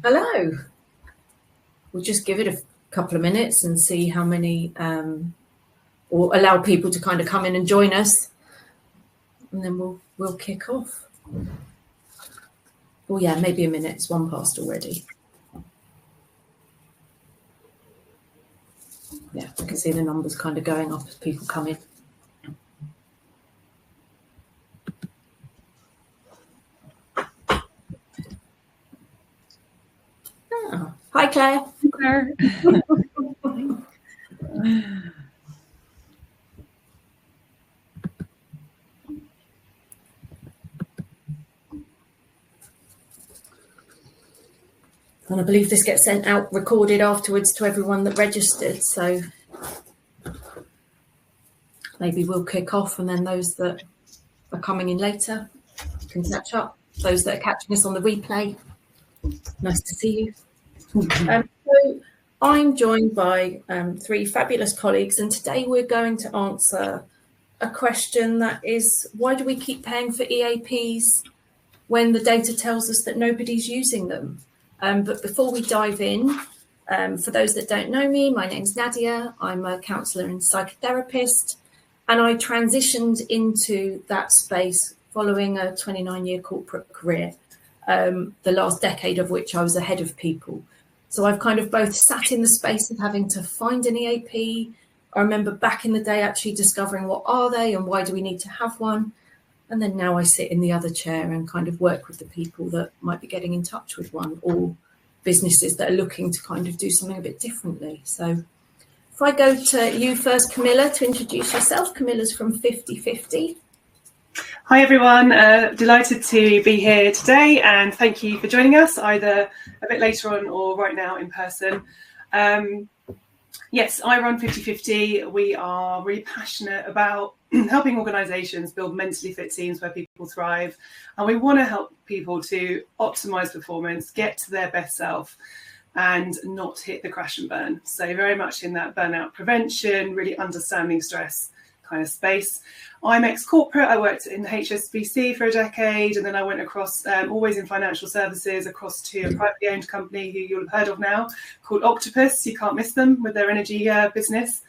Hello. We'll just give it a couple of minutes and see how many, or allow people to kind of come in and join us, and then we'll kick off. Oh yeah, maybe a minute. It's 1 past already. Yeah, I can see the numbers kind of going up as people come in. Oh, hi, Claire. Claire. And I believe this gets sent out recorded afterwards to everyone that registered. So maybe we'll kick off, and then those that are coming in later can catch up. Those that are catching us on the replay, nice to see you. So I'm joined by 3 fabulous colleagues, and today we're going to answer a question that is, why do we keep paying for EAPs when the data tells us that nobody's using them? But before we dive in, for those that don't know me, my name's Nadia. I'm a counsellor and psychotherapist, and I transitioned into that space following a 29-year corporate career, the last decade of which I was a head of people. So I've kind of both sat in the space of having to find an EAP. I remember back in the day actually discovering what are they and why do we need to have one. And then now I sit in the other chair and kind of work with the people that might be getting in touch with one, or businesses that are looking to kind of do something a bit differently. So if I go to you first, Camilla, to introduce yourself. Camilla's from 50/50. Hi everyone, delighted to be here today, and thank you for joining us either a bit later on or right now in person. Yes, I run 50/50. We are really passionate about helping organisations build mentally fit teams where people thrive, and we want to help people to optimise performance, get to their best self, and not hit the crash and burn. So very much in that burnout prevention, really understanding stress kind of space. I'm ex-corporate. I worked in HSBC for a decade, and then I went across, always in financial services, across to a privately owned company who you'll have heard of now, called Octopus. You can't miss them with their energy business.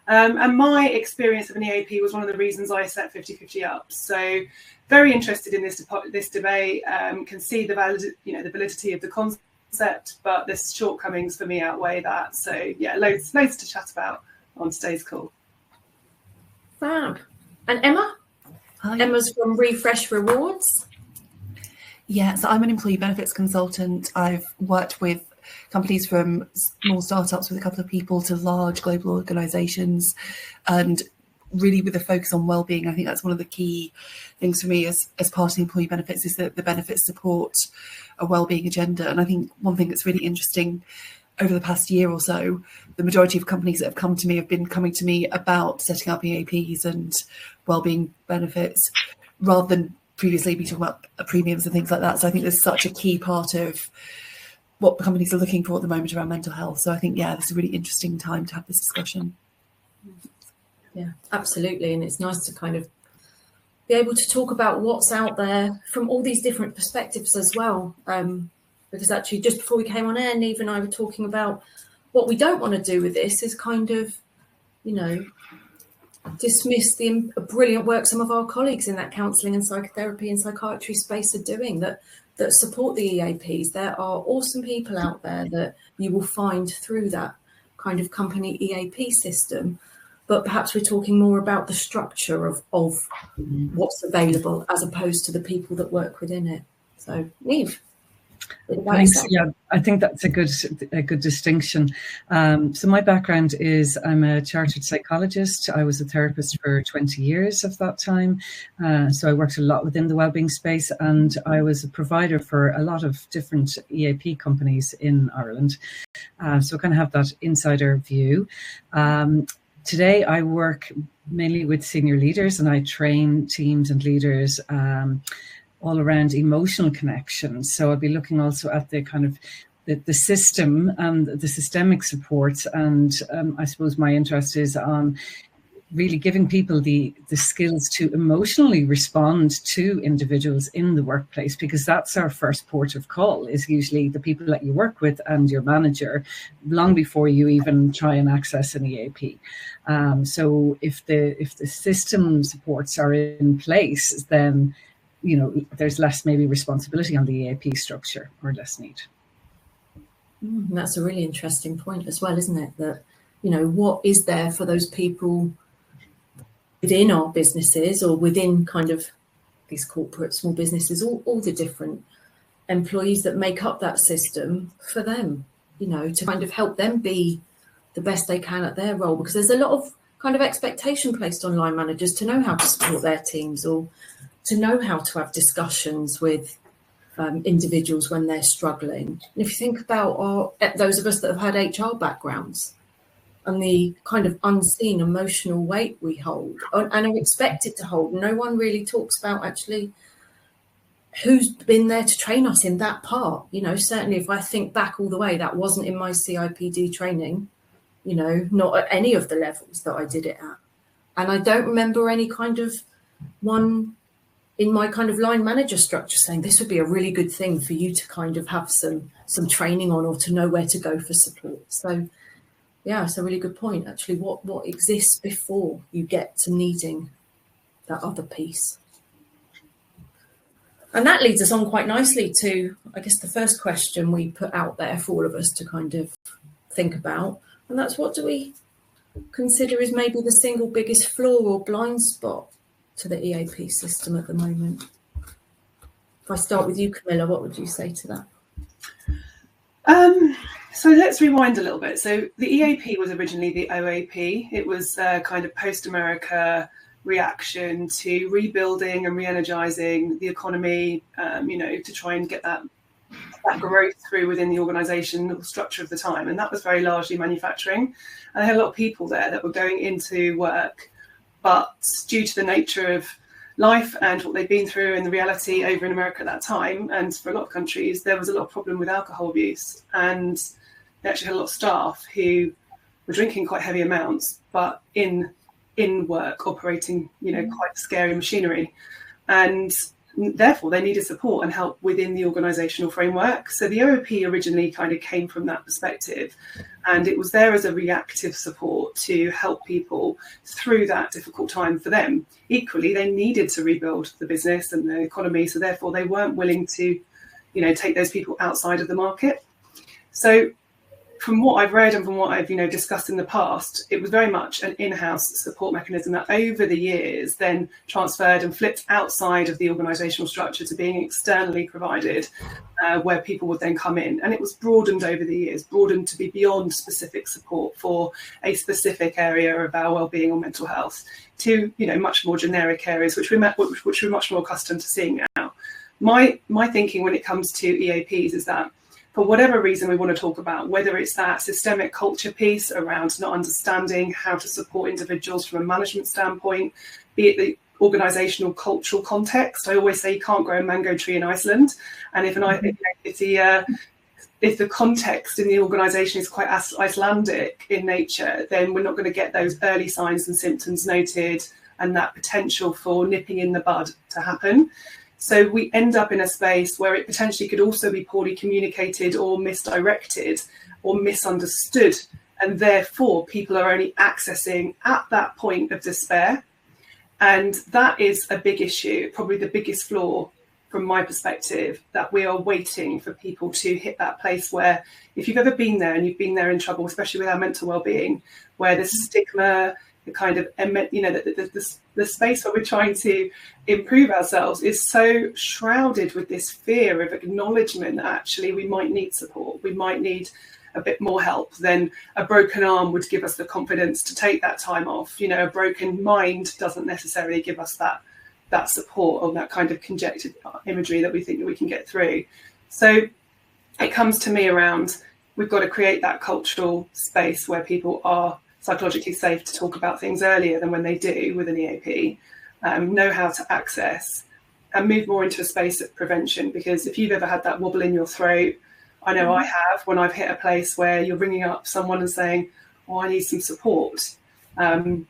And my experience of an EAP was one of the reasons I set 50/50 up. So very interested in this debate. Can see the validity of the concept, but the shortcomings for me outweigh that. So yeah, loads to chat about on today's call. Fab. And Emma? Hi. Emma's from Refresh Rewards. Yeah, so I'm an employee benefits consultant. I've worked with companies from small startups with a couple of people to large global organisations, and really with a focus on wellbeing. I think that's one of the key things for me as part of employee benefits, is that the benefits support a wellbeing agenda. And I think one thing that's really interesting over the past year or so, the majority of companies that have come to me have been coming to me about setting up EAPs and wellbeing benefits, rather than previously be talking about premiums and things like that. So I think there's such a key part of what companies are looking for at the moment around mental health. So I think, yeah, this is a really interesting time to have this discussion. Yeah, absolutely. And it's nice to kind of be able to talk about what's out there from all these different perspectives as well. Because actually just before we came on air, Neve and I were talking about what we don't want to do with this is kind of, dismiss the brilliant work some of our colleagues in that counselling and psychotherapy and psychiatry space are doing that support the EAPs. There are awesome people out there that you will find through that kind of company EAP system. But perhaps we're talking more about the structure of what's available as opposed to the people that work within it. So, Neve. Thanks. Yeah, I think that's a good distinction. So my background is I'm a chartered psychologist. I was a therapist for 20 years of that time. So I worked a lot within the wellbeing space, and I was a provider for a lot of different EAP companies in Ireland. So I kind of have that insider view. Today I work mainly with senior leaders, and I train teams and leaders all around emotional connection. So I'll be looking also at the kind of the system and the systemic support. And I suppose my interest is on really giving people the skills to emotionally respond to individuals in the workplace, because that's our first port of call, is usually the people that you work with and your manager, long before you even try and access an EAP. So if the system supports are in place, then there's less maybe responsibility on the EAP structure, or less need. That's a really interesting point as well, isn't it? That, what is there for those people within our businesses, or within kind of these corporate small businesses, all the different employees that make up that system, for them, to kind of help them be the best they can at their role. Because there's a lot of kind of expectation placed on line managers to know how to support their teams, or to know how to have discussions with individuals when they're struggling. And if you think about those of us that have had HR backgrounds, and the kind of unseen emotional weight we hold and are expected to hold, no one really talks about actually who's been there to train us in that part. Certainly if I think back all the way, that wasn't in my CIPD training, not at any of the levels that I did it at. And I don't remember any kind of one in my kind of line manager structure saying this would be a really good thing for you to kind of have some training on, or to know where to go for support. So yeah, it's a really good point, actually. What exists before you get to needing that other piece? And that leads us on quite nicely to, I guess, the first question we put out there for all of us to kind of think about. And that's, what do we consider is maybe the single biggest flaw or blind spot to the EAP system at the moment? If I start with you, Camilla, what would you say to that? So let's rewind a little bit. So the EAP was originally the OAP. It was a kind of post-America reaction to rebuilding and re-energizing the economy, to try and get that growth through within the organizational structure of the time. And that was very largely manufacturing. And I had a lot of people there that were going into work, but due to the nature of life and what they'd been through and the reality over in America at that time, and for a lot of countries, there was a lot of problem with alcohol abuse. And they actually had a lot of staff who were drinking quite heavy amounts, but in work operating, quite scary machinery. And therefore they needed support and help within the organizational framework. So the OOP originally kind of came from that perspective, and it was there as a reactive support to help people through that difficult time for them. Equally, they needed to rebuild the business and the economy, so therefore they weren't willing to, take those people outside of the market. So from what I've read and from what I've discussed in the past, it was very much an in-house support mechanism that over the years then transferred and flipped outside of the organisational structure to being externally provided, where people would then come in. And it was broadened over the years, broadened to be beyond specific support for a specific area of our wellbeing or mental health to much more generic areas, which we're much more accustomed to seeing now. My thinking when it comes to EAPs is that, for whatever reason we want to talk about, whether it's that systemic culture piece around not understanding how to support individuals from a management standpoint, be it the organisational cultural context. I always say you can't grow a mango tree in Iceland, and if the context in the organisation is quite Icelandic in nature, then we're not going to get those early signs and symptoms noted and that potential for nipping in the bud to happen. So we end up in a space where it potentially could also be poorly communicated or misdirected or misunderstood. And therefore, people are only accessing at that point of despair. And that is a big issue, probably the biggest flaw from my perspective, that we are waiting for people to hit that place where, if you've ever been there and you've been there in trouble, especially with our mental well-being, where the stigma, the kind of, the space where we're trying to improve ourselves is so shrouded with this fear of acknowledgement that actually we might need support, we might need a bit more help, then a broken arm would give us the confidence to take that time off. A broken mind doesn't necessarily give us that support or that kind of conjectured imagery that we think that we can get through. So it comes to me around, we've got to create that cultural space where people are psychologically safe to talk about things earlier than when they do with an EAP, know how to access and move more into a space of prevention. Because if you've ever had that wobble in your throat, I know I have, when I've hit a place where you're ringing up someone and saying, I need some support. The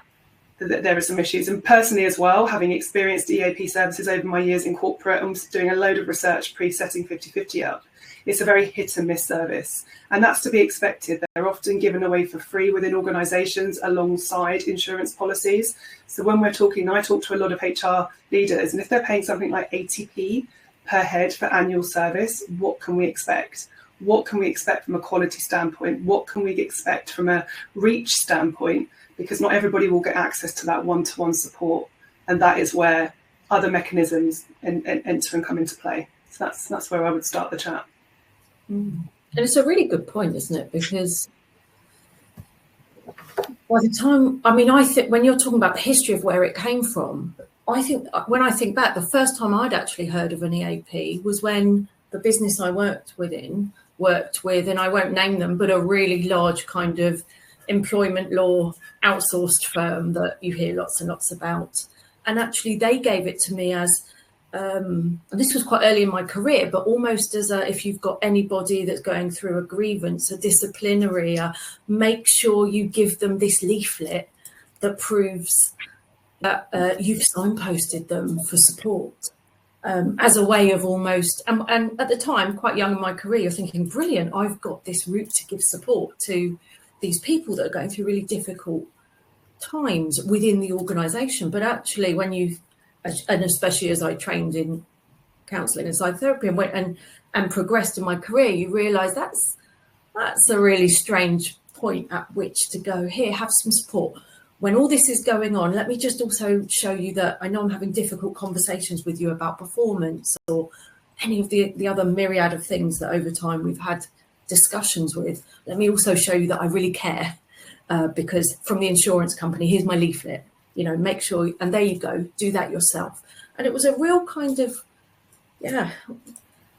that there are some issues. And personally as well, having experienced EAP services over my years in corporate and doing a load of research pre-setting 50/50 up, it's a very hit and miss service. And that's to be expected. They're often given away for free within organisations alongside insurance policies. So when we're talking, I talk to a lot of HR leaders, and if they're paying something like 80p per head for annual service, what can we expect? What can we expect from a quality standpoint? What can we expect from a reach standpoint? Because not everybody will get access to that one-to-one support. And that is where other mechanisms enter and come into play. So that's where I would start the chat. And it's a really good point, isn't it? Because by the time, I mean, I think when you're talking about the history of where it came from, I think when I think back, the first time I'd actually heard of an EAP was when the business I worked with, and I won't name them, but a really large kind of employment law outsourced firm that you hear lots and lots about. And actually they gave it to me as, and this was quite early in my career, but almost as if you've got anybody that's going through a grievance, a disciplinary, make sure you give them this leaflet that proves that you've signposted them for support, as a way of almost, and at the time, quite young in my career, you're thinking, brilliant, I've got this route to give support to these people that are going through really difficult times within the organisation. But actually, when you, and especially as I trained in counselling and psychotherapy and went and progressed in my career, you realise that's a really strange point at which to go, here, have some support. When all this is going on, let me just also show you that I know I'm having difficult conversations with you about performance or any of the other myriad of things that over time we've had discussions with. Let me also show you that I really care, because from the insurance company, here's my leaflet, make sure, and there you go, do that yourself. And it was a real kind of,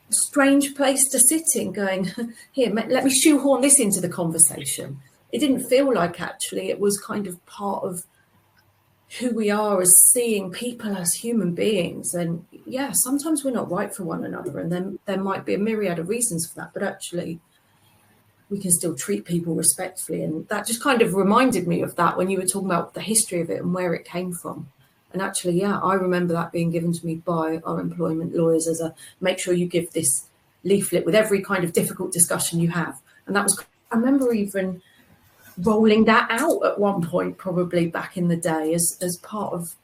strange place to sit in going, here, let me shoehorn this into the conversation. It didn't feel like actually it was kind of part of who we are as seeing people as human beings. And sometimes we're not right for one another, and then there might be a myriad of reasons for that, but actually we can still treat people respectfully. And that just kind of reminded me of that when you were talking about the history of it and where it came from. And actually, I remember that being given to me by our employment lawyers as a, make sure you give this leaflet with every kind of difficult discussion you have. And that was, I remember even rolling that out at one point, probably back in the day, as part of,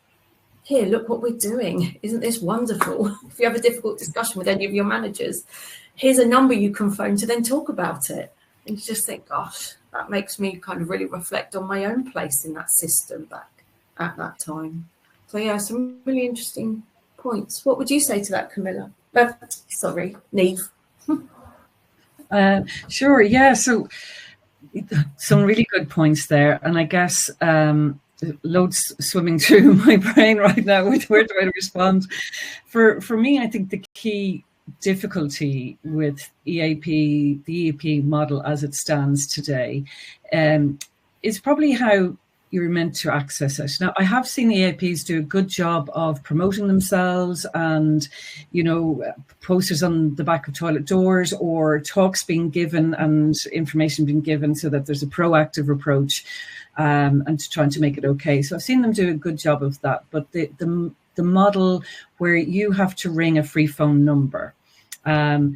here, look what we're doing. Isn't this wonderful? If you have a difficult discussion with any of your managers, here's a number you can phone to then talk about it. And you just think, gosh, that makes me kind of really reflect on my own place in that system back at that time. So some really interesting points. What would you say to that, Camilla? Sorry, Niamh. Sure, so some really good points there. And I guess loads swimming through my brain right now with where do I respond. For me, I think the key difficulty with EAP, the EAP model as it stands today, is probably how you're meant to access it. Now, I have seen EAPs do a good job of promoting themselves and, posters on the back of toilet doors or talks being given and information being given so that there's a proactive approach and trying to make it okay. So I've seen them do a good job of that. But the model where you have to ring a free phone number, I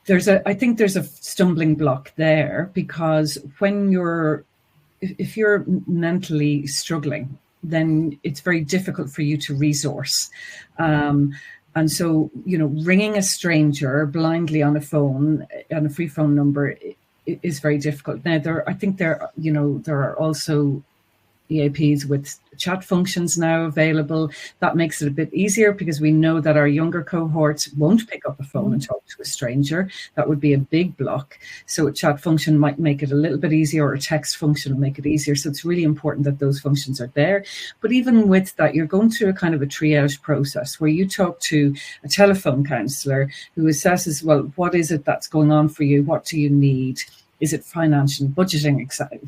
think there's a stumbling block there, because if you're mentally struggling, then it's very difficult for you to resource. And so, ringing a stranger blindly on a phone, on a free phone number, is very difficult. Now, there are also EAPs with chat functions now available. That makes it a bit easier, because we know that our younger cohorts won't pick up the phone and talk to a stranger. That would be a big block. So a chat function might make it a little bit easier, or a text function will make it easier. So it's really important that those functions are there. But even with that, you're going through a kind of a triage process where you talk to a telephone counsellor who assesses, well, what is it that's going on for you? What do you need? Is it financial budgeting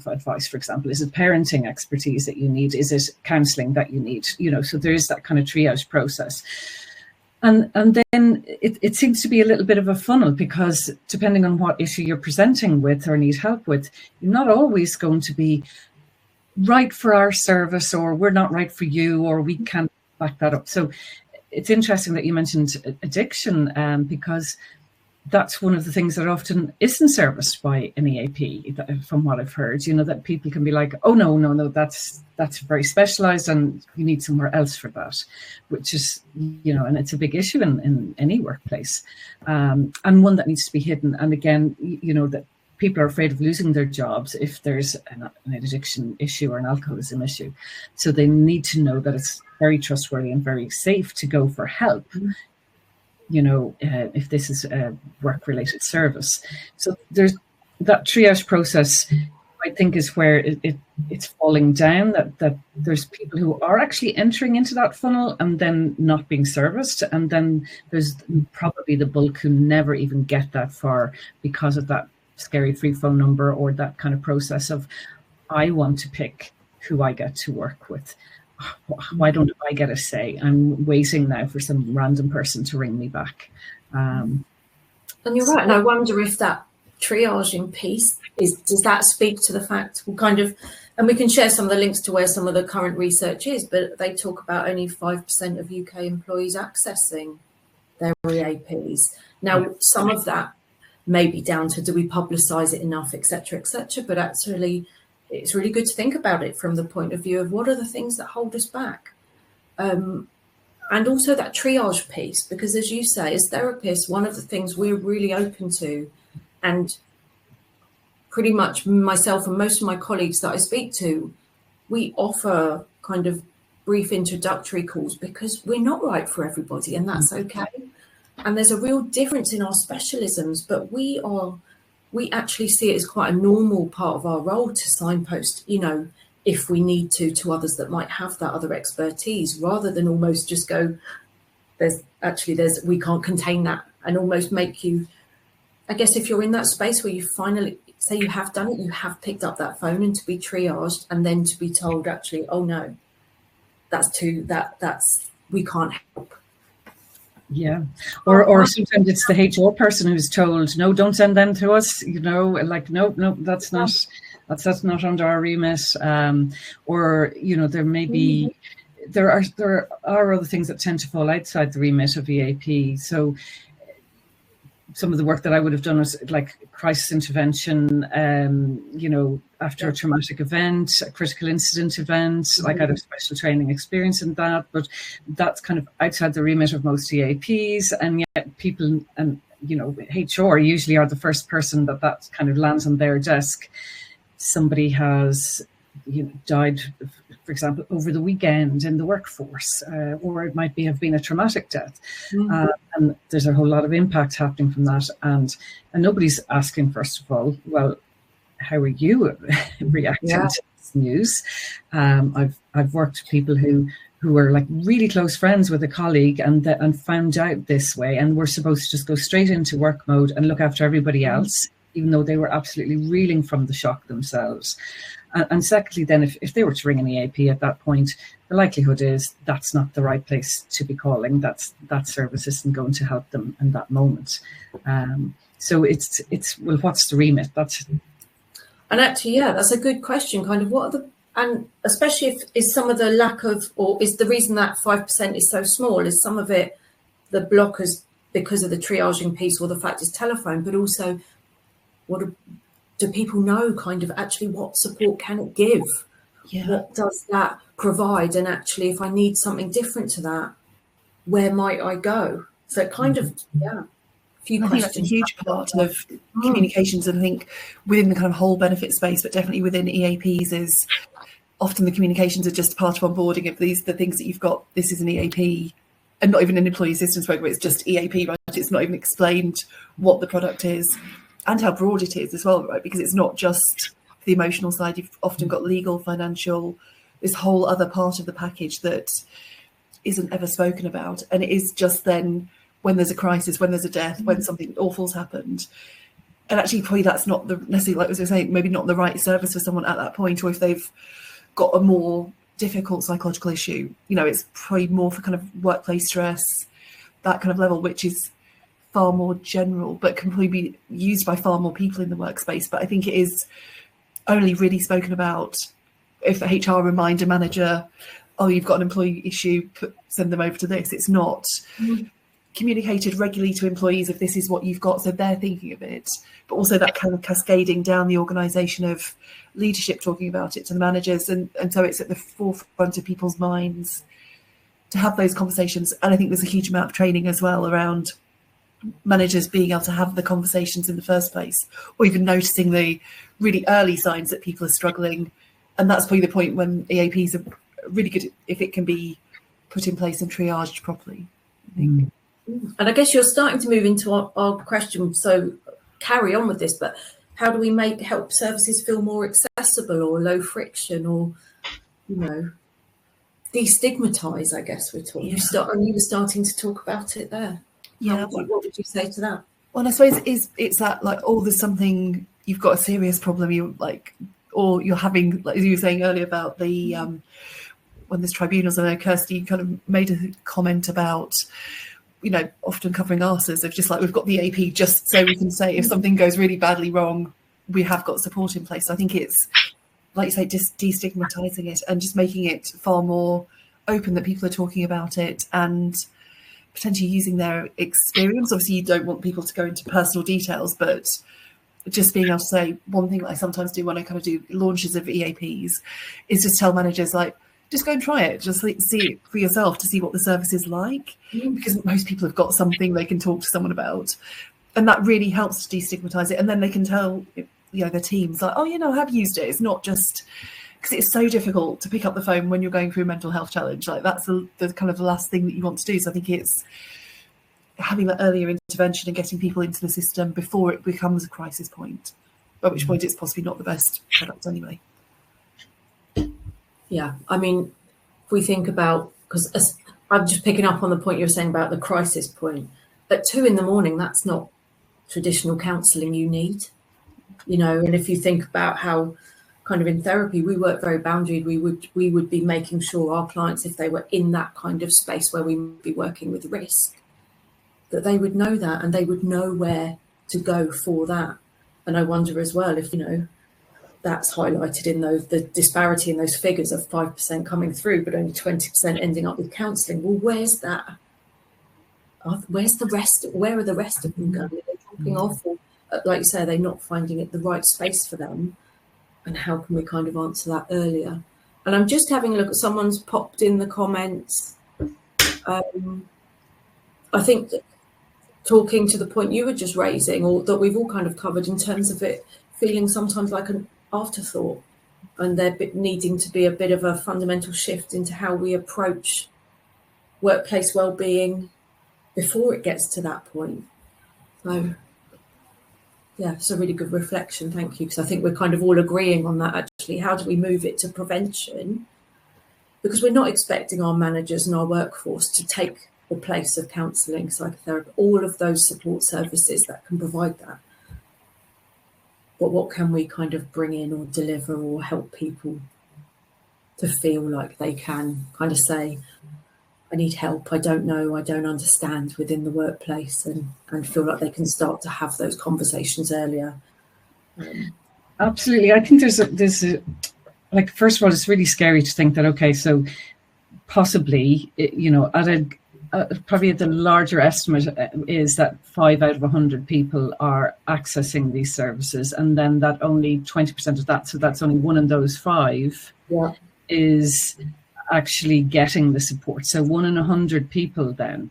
advice, for example? Is it parenting expertise that you need? Is it counselling that you need? So there is that kind of triage process. And then it seems to be a little bit of a funnel, because depending on what issue you're presenting with or need help with, you're not always going to be right for our service, or we're not right for you, or we can't back that up. So it's interesting that you mentioned addiction, because that's one of the things that often isn't serviced by an EAP, from what I've heard, that people can be like, oh, no, that's very specialized and you need somewhere else for that, which is, and it's a big issue in any workplace, and one that needs to be hidden. And again, that people are afraid of losing their jobs if there's an addiction issue or an alcoholism issue. So they need to know that it's very trustworthy and very safe to go for help. If this is a work-related service. So there's that triage process, I think, is where it's falling down, that there's people who are actually entering into that funnel and then not being serviced. And then there's probably the bulk who never even get that far because of that scary free phone number, or that kind of process of, I want to pick who I get to work with. Why don't I get a say? I'm waiting now for some random person to ring me back. And you're right. And I wonder if that triaging piece does that speak to the fact, and we can share some of the links to where some of the current research is, but they talk about only 5% of UK employees accessing their EAPs. Now, some of that may be down to, do we publicise it enough, et cetera, but actually, it's really good to think about it from the point of view of what are the things that hold us back. And also that triage piece, because as you say, as therapists, one of the things we're really open to, and pretty much myself and most of my colleagues that I speak to, we offer kind of brief introductory calls because we're not right for everybody, and that's okay. And there's a real difference in our specialisms, but we actually see it as quite a normal part of our role to signpost, if we need to others that might have that other expertise, rather than almost just go, we can't contain that, and almost make you, I guess, if you're in that space where you finally say you have done it, you have picked up that phone, and to be triaged and then to be told, actually, oh no, we can't help. Yeah, or sometimes it's the HR person who's told, no, don't send them to us. Like, no, that's not under our remit. Or there may be there are other things that tend to fall outside the remit of EAP. So some of the work that I would have done was like crisis intervention, after a traumatic event, a critical incident event, like I had special training experience in that, but that's kind of outside the remit of most EAPs. And yet people and, HR usually are the first person that kind of lands on their desk. Somebody has died, for example, over the weekend in the workforce, or it might have been a traumatic death. And there's a whole lot of impact happening from that. And nobody's asking, first of all, well, how are you reacting to this news? I've worked with people who were like really close friends with a colleague and found out this way, and were supposed to just go straight into work mode and look after everybody else, even though they were absolutely reeling from the shock themselves. And secondly, then, if they were to ring an EAP at that point, the likelihood is that's not the right place to be calling. That service isn't going to help them in that moment. So it's well, what's the remit? And actually, that's a good question. Kind of what are and especially if is some of the lack of, or is the reason that 5% is so small, is some of it the blockers because of the triaging piece, or the fact is telephone, but also do people know kind of actually what support can it give? What does that provide? And actually, if I need something different to that, where might I go? So it kind of, I think that's a huge part of communications, and I think within the kind of whole benefit space, but definitely within EAPs, is often the communications are just part of onboarding of the things that you've got. This is an EAP, and not even an employee assistance program, it's just EAP, right? It's not even explained what the product is and how broad it is as well, right? Because it's not just the emotional side. You've often got legal, financial, this whole other part of the package that isn't ever spoken about. And it is just then when there's a crisis, when there's a death, when something awful's happened. And actually probably that's not necessarily, like as I was saying, maybe not the right service for someone at that point, or if they've got a more difficult psychological issue, it's probably more for kind of workplace stress, that kind of level, which is far more general, but can probably be used by far more people in the workspace. But I think it is only really spoken about if the HR remind a manager, oh, you've got an employee issue, send them over to this. It's not communicated regularly to employees if this is what you've got, so they're thinking of it. But also that kind of cascading down the organisation of leadership talking about it to the managers, and so it's at the forefront of people's minds to have those conversations. And I think there's a huge amount of training as well around managers being able to have the conversations in the first place, or even noticing the really early signs that people are struggling. And that's probably the point when EAPs are really good if it can be put in place and triaged properly, I think. And I guess you're starting to move into our question, so carry on with this, but how do we help services feel more accessible or low friction, or, you know, destigmatize, I guess we're talking. You were starting to talk about it there. Yeah. What would you say to that? Well, I suppose it's that, like, oh, there's something, you've got a serious problem, you like, or you're having, like you were saying earlier about the when there's tribunals. I know Kirsty kind of made a comment about, you know, often covering arses of just like, we've got the EAP just so we can say if something goes really badly wrong, we have got support in place. I think it's, like you say, just destigmatizing it and just making it far more open that people are talking about it and potentially using their experience. Obviously, you don't want people to go into personal details, but just being able to say, one thing that I sometimes do when I kind of do launches of EAPs is just tell managers, like, just go and try it. Just see it for yourself to see what the service is like, because most people have got something they can talk to someone about. And that really helps to destigmatize it. And then they can tell, you know, their teams, like, oh, you know, I have used it. It's not just, because it's so difficult to pick up the phone when you're going through a mental health challenge. Like, that's the kind of the last thing that you want to do. So I think it's having that earlier intervention and getting people into the system before it becomes a crisis point, at which point it's possibly not the best product anyway. Yeah, I mean, if we think about, because I'm just picking up on the point you're saying about the crisis point, at 2 a.m, that's not traditional counselling you need, you know. And if you think about how kind of in therapy we work very boundaried, we would be making sure our clients, if they were in that kind of space where we would be working with risk, that they would know that and they would know where to go for that. And I wonder as well if, you know, that's highlighted in the disparity in those figures of 5% coming through, but only 20% ending up with counselling. Well, where's that? Where's the rest? Where are the rest of them going? Are they dropping off? Or, like you say, are they not finding it the right space for them? And how can we kind of answer that earlier? And I'm just having a look at, someone's popped in the comments. I think that talking to the point you were just raising, or that we've all kind of covered in terms of it feeling sometimes like an afterthought, and there needing to be a bit of a fundamental shift into how we approach workplace wellbeing before it gets to that point. So yeah, it's a really good reflection, thank you, because I think we're kind of all agreeing on that actually. How do we move it to prevention? Because we're not expecting our managers and our workforce to take the place of counselling, psychotherapy, all of those support services that can provide that. But what can we kind of bring in or deliver or help people to feel like they can kind of say, I need help, I don't know, I don't understand within the workplace, and feel like they can start to have those conversations earlier. Absolutely. I think there's a, like, first of all, it's really scary to think that, okay, so possibly, you know, probably the larger estimate is that 5 out of 100 people are accessing these services, and then that only 20% of that, so that's only 1 in those 5, is actually getting the support. So 1 in 100 people then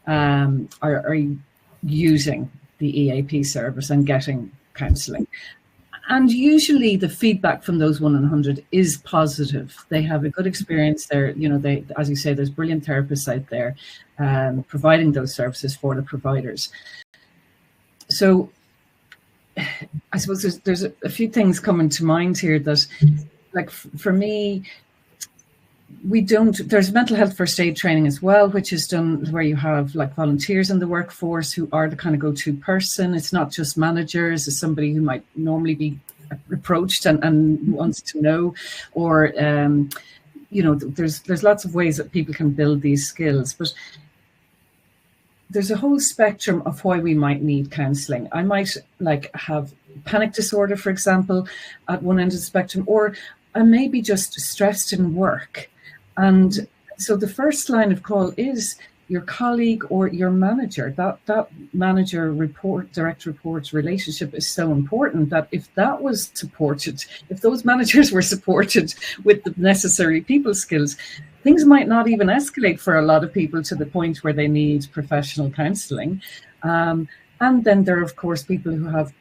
are using the EAP service and getting counselling. And usually the feedback from those 1 in 100 is positive. They have a good experience there. You know, they, as you say, there's brilliant therapists out there providing those services for the providers. So I suppose there's a few things coming to mind here that, like, for me, there's mental health first aid training as well, which is done where you have like volunteers in the workforce who are the kind of go-to person. It's not just managers, it's somebody who might normally be approached and wants to know, or, you know, there's lots of ways that people can build these skills, but there's a whole spectrum of why we might need counselling. I might like have panic disorder, for example, at one end of the spectrum, or maybe just stressed in work. And so the first line of call is your colleague or your manager. That manager direct report relationship is so important that if that was supported, if those managers were supported with the necessary people skills, things might not even escalate for a lot of people to the point where they need professional counselling. And then there are, of course, people who have,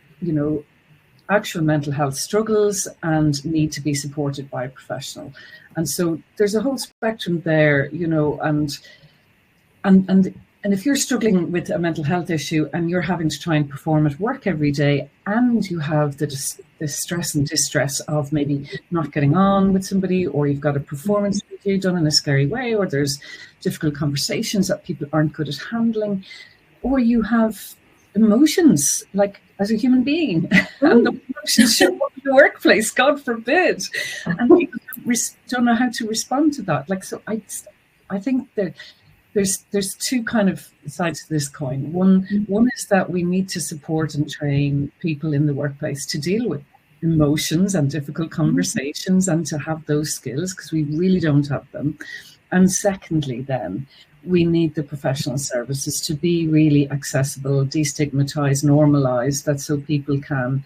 actual mental health struggles and need to be supported by a professional. And so there's a whole spectrum there, and if you're struggling with a mental health issue and you're having to try and perform at work every day, and you have the stress and distress of maybe not getting on with somebody, or you've got a performance review done in a scary way, or there's difficult conversations that people aren't good at handling, or you have emotions like as a human being and the emotions show up in the workplace, God forbid, and people don't know how to respond to that. So I think that there's two kind of sides to this coin. One is that we need to support and train people in the workplace to deal with emotions and difficult conversations and to have those skills, because we really don't have them. And secondly, then, we need the professional services to be really accessible, destigmatized, normalized, that so people can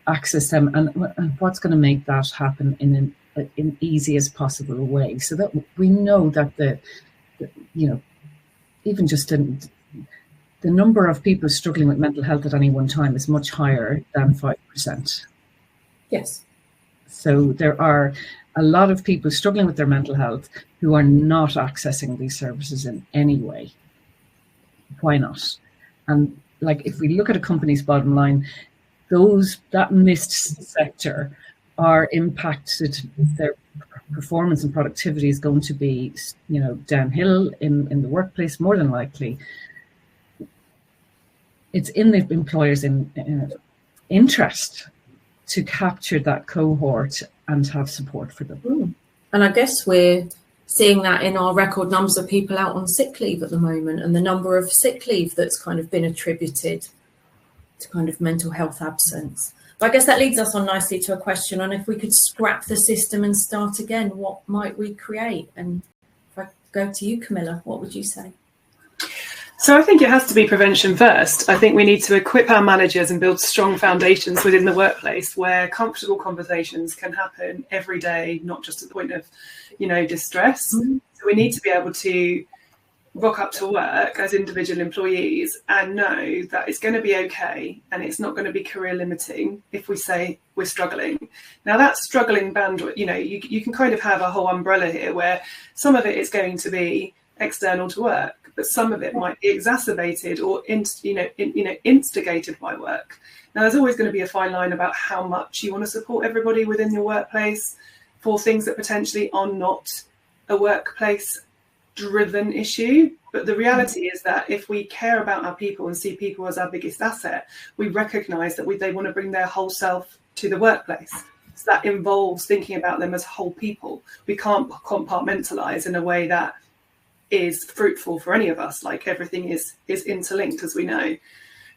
access them. And what's going to make that happen in an easiest possible way, so that we know that even just the number of people struggling with mental health at any one time is much higher than 5%. Yes. So there are a lot of people struggling with their mental health who are not accessing these services in any way. Why not? And if we look at a company's bottom line, that missed sector are impacted. Their performance and productivity is going to be, downhill in the workplace, more than likely. It's in the employer's interest to capture that cohort and have support for them. And I guess we're seeing that in our record numbers of people out on sick leave at the moment, and the number of sick leave that's kind of been attributed to kind of mental health absence. But I guess that leads us on nicely to a question on if we could scrap the system and start again, what might we create? And if I go to you, Camilla, what would you say? So I think it has to be prevention first. I think we need to equip our managers and build strong foundations within the workplace where comfortable conversations can happen every day, not just at the point of, distress. So we need to be able to rock up to work as individual employees and know that it's going to be okay and it's not going to be career limiting if we say we're struggling. Now that struggling bandwidth, you can kind of have a whole umbrella here where some of it is going to be external to work, but some of it might be exacerbated or instigated by work. Now there's always going to be a fine line about how much you want to support everybody within your workplace for things that potentially are not a workplace driven issue. But the reality is that if we care about our people and see people as our biggest asset, we recognize that they want to bring their whole self to the workplace. So that involves thinking about them as whole people. We can't compartmentalize in a way that is fruitful for any of us. Everything is interlinked, as we know.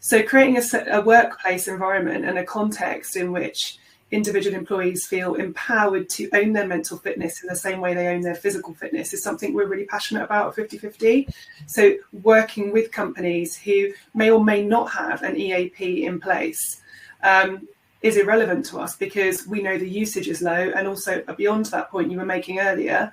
So creating a workplace environment and a context in which individual employees feel empowered to own their mental fitness in the same way they own their physical fitness is something we're really passionate about at 50/50. So working with companies who may or may not have an EAP in place is irrelevant to us, because we know the usage is low. And also beyond that point you were making earlier,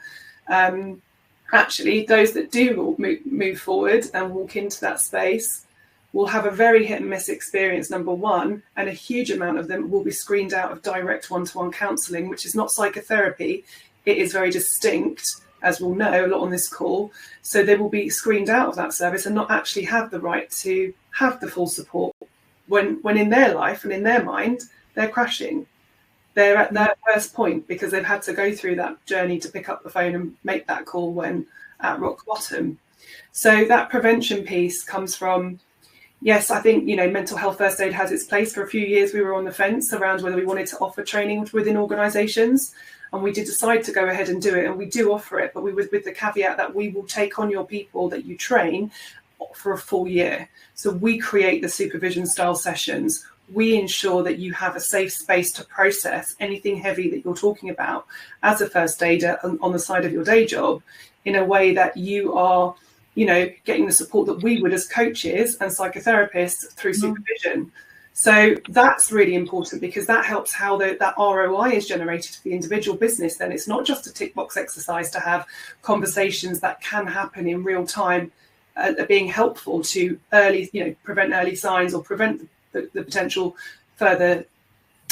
actually those that do move forward and walk into that space will have a very hit and miss experience, number one, and a huge amount of them will be screened out of direct one-to-one counselling, which is not psychotherapy. It is very distinct, as we'll know a lot on this call. So they will be screened out of that service and not actually have the right to have the full support when in their life and in their mind, they're crashing. They're at their worst point because they've had to go through that journey to pick up the phone and make that call when at rock bottom. So that prevention piece comes from, yes, I think, mental health first aid has its place. For a few years, we were on the fence around whether we wanted to offer training within organisations. And we did decide to go ahead and do it. And we do offer it, but we with the caveat that we will take on your people that you train for a full year. So we create the supervision style sessions. we ensure that you have a safe space to process anything heavy that you're talking about as a first aider on the side of your day job, in a way that you are, getting the support that we would as coaches and psychotherapists through supervision. So that's really important, because that helps how that ROI is generated for the individual business. Then it's not just a tick box exercise to have conversations that can happen in real time, being helpful to prevent early signs or prevent the potential further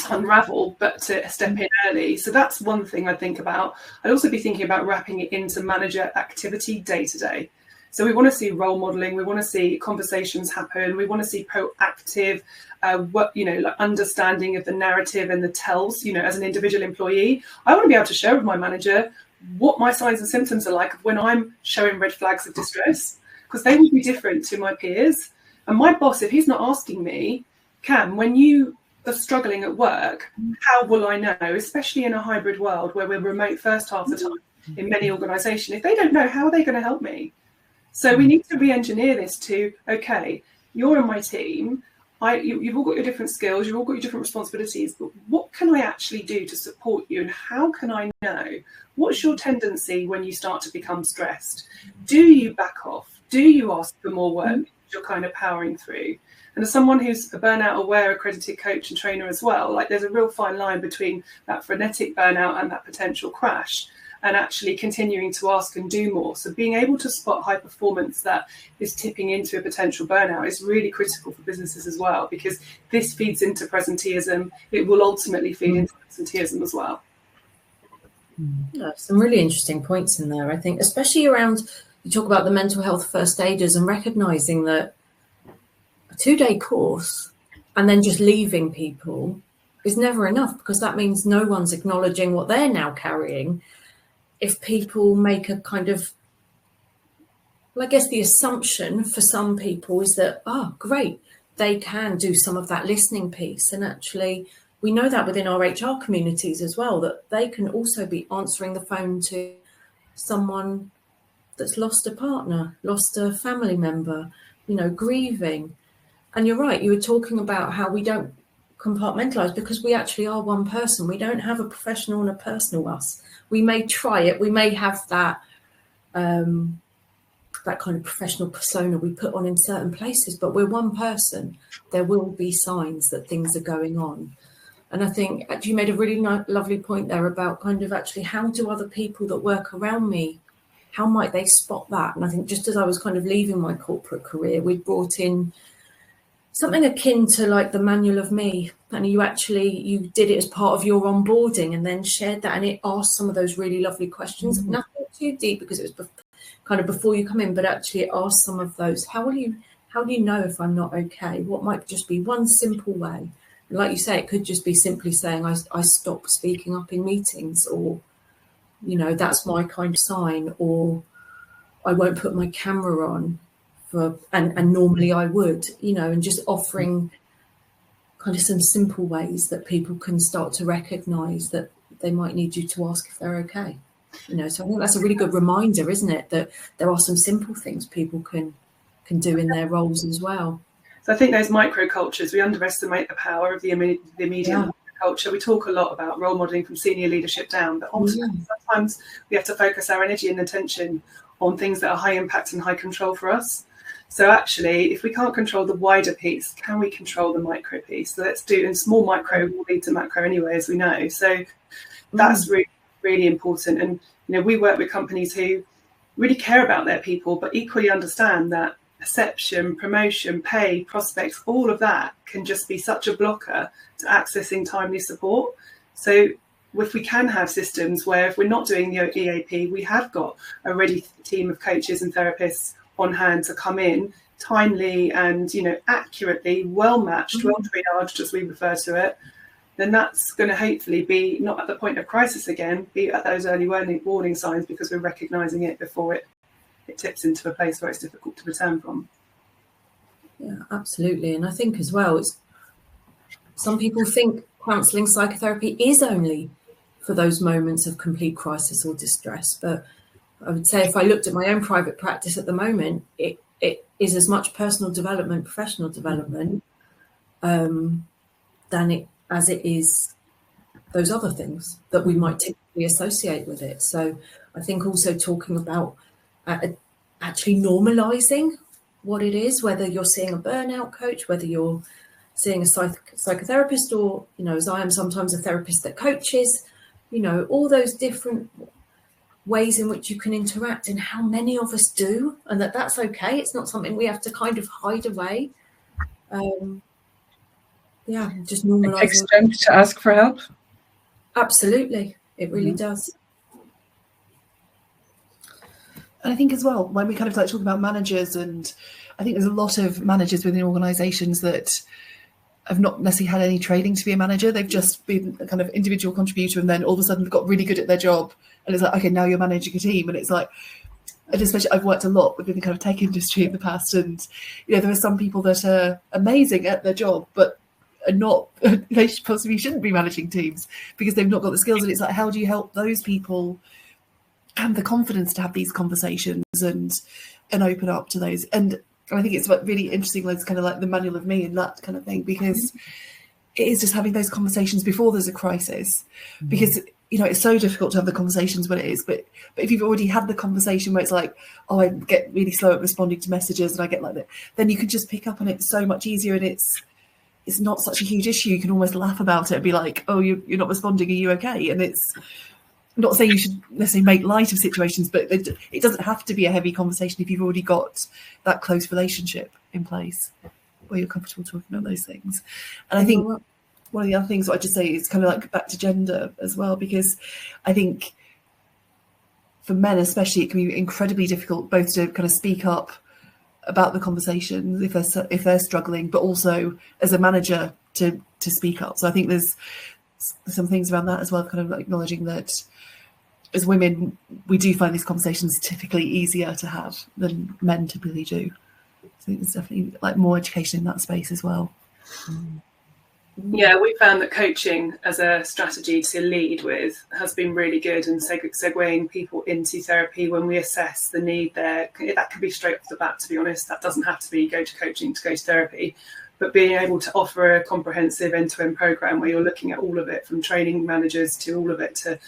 unravel, but to step in early. So that's one thing I think about. I'd also be thinking about wrapping it into manager activity day to day. So we want to see role modeling, we want to see conversations happen, we want to see proactive, understanding of the narrative and the tells. As an individual employee, I want to be able to share with my manager what my signs and symptoms are like when I'm showing red flags of distress, because they will be different to my peers. And my boss, if he's not asking me, Cam, when you are struggling at work, how will I know, especially in a hybrid world where we're remote first half the time in many organisations, if they don't know, how are they going to help me? So we need to re-engineer this to, okay, you're in my team, you've all got your different skills, you've all got your different responsibilities, but what can I actually do to support you, and how can I know? What's your tendency when you start to become stressed? Do you back off? Do you ask for more work you're kind of powering through? And as someone who's a burnout aware accredited coach and trainer as well, there's a real fine line between that frenetic burnout and that potential crash, and actually continuing to ask and do more. So being able to spot high performance that is tipping into a potential burnout is really critical for businesses as well, because this feeds into presenteeism. It will ultimately feed into presenteeism as well. Yeah, some really interesting points in there, I think, especially around, you talk about the mental health first aiders and recognising that a 2-day course and then just leaving people is never enough, because that means no one's acknowledging what they're now carrying. If people make a kind of, well, I guess the assumption for some people is that, great, they can do some of that listening piece. And actually, we know that within our HR communities as well, that they can also be answering the phone to someone that's lost a partner, lost a family member, grieving. And you're right, you were talking about how we don't compartmentalize, because we actually are one person. We don't have a professional and a personal us. We may try it, we may have that that kind of professional persona we put on in certain places, but we're one person. There will be signs that things are going on. And I think actually you made a really lovely point there about kind of actually, how do other people that work around me, how might they spot that? And I think just as I was kind of leaving my corporate career, we brought in something akin to like the manual of me, and you did it as part of your onboarding and then shared that, and it asked some of those really lovely questions. Nothing too deep, because it was kind of before you come in, but actually it asked some of those. How do you know if I'm not okay? What might just be one simple way? And like you say, it could just be simply saying I stop speaking up in meetings, or that's my kind of sign, or I won't put my camera on. And normally I would, and just offering kind of some simple ways that people can start to recognise that they might need you to ask if they're okay. So I think that's a really good reminder, isn't it, that there are some simple things people can do in their roles as well. So I think those micro cultures, we underestimate the power of the immediate culture. We talk a lot about role modelling from senior leadership down, but ultimately sometimes we have to focus our energy and attention on things that are high impact and high control for us. So actually, if we can't control the wider piece, can we control the micro piece? So let's do, and small micro will lead to macro anyway, as we know. So that's really, really important. And, we work with companies who really care about their people, but equally understand that perception, promotion, pay, prospects, all of that can just be such a blocker to accessing timely support. So if we can have systems where, if we're not doing the EAP, we have got a ready team of coaches and therapists on hand to come in timely and accurately, well matched, well triaged, as we refer to it, then that's going to hopefully be not at the point of crisis again, be at those early warning signs, because we're recognizing it before it tips into a place where it's difficult to return from. Yeah, absolutely. And I think as well, some people think counselling psychotherapy is only for those moments of complete crisis or distress, but I would say if I looked at my own private practice at the moment, it is as much personal development, professional development, as it is those other things that we might typically associate with it. So I think also talking about actually normalizing what it is, whether you're seeing a burnout coach, whether you're seeing a psychotherapist, or, you know, as I am sometimes a therapist that coaches, you know, all those different ways in which you can interact, and how many of us do, and that's okay. It's not something we have to kind of hide away. Just normalizing. It takes strength to ask for help. Absolutely, it really does. And I think as well, when we kind of like talk about managers, and I think there's a lot of managers within organisations that have not necessarily had any training to be a manager. They've just been a kind of individual contributor, and then all of a sudden got really good at their job. And it's like, okay, now you're managing a team. And it's like, and especially I've worked a lot within the kind of tech industry in the past. And, you know, there are some people that are amazing at their job, but are not, they possibly shouldn't be managing teams because they've not got the skills. And it's like, how do you help those people have the confidence to have these conversations and open up to those? And I think it's really interesting, like, it's kind of like the manual of me and that kind of thing, because it is just having those conversations before there's a crisis, because, you know, it's so difficult to have the conversations when it is, but if you've already had the conversation where it's like, oh, I get really slow at responding to messages and I get like that, then you can just pick up on it so much easier, and it's not such a huge issue. You can almost laugh about it and be like, oh, you're not responding, are you okay? And it's not saying you should necessarily make light of situations, but it doesn't have to be a heavy conversation if you've already got that close relationship in place where you're comfortable talking about those things. And I think one of the other things I'd just say is kind of like back to gender as well, because I think for men especially, it can be incredibly difficult both to kind of speak up about the conversations if they're struggling, but also as a manager to speak up. So I think there's some things around that as well, kind of like acknowledging that as women, we do find these conversations typically easier to have than men typically do. So I think there's definitely like more education in that space as well. Yeah, we found that coaching as a strategy to lead with has been really good, and segueing people into therapy when we assess the need there. That can be straight off the bat, to be honest. That doesn't have to be go to coaching to go to therapy. But being able to offer a comprehensive end-to-end program where you're looking at all of it, from training managers to all of it, to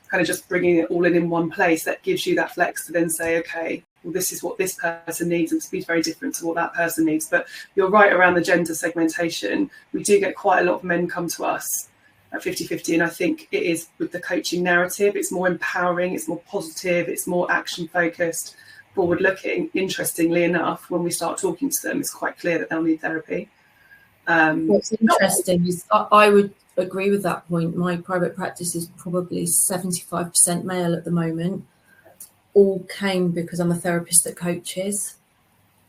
kind of just bringing it all in one place, that gives you that flex to then say, okay, well, this is what this person needs, and it's very different to what that person needs. But you're right around the gender segmentation. We do get quite a lot of men come to us at 50-50, and I think it is with the coaching narrative. It's more empowering, it's more positive, it's more action-focused, forward-looking. Interestingly enough, when we start talking to them, it's quite clear that they'll need therapy. What's interesting is I would agree with that point. My private practice is probably 75% male at the moment. All came because I'm a therapist that coaches,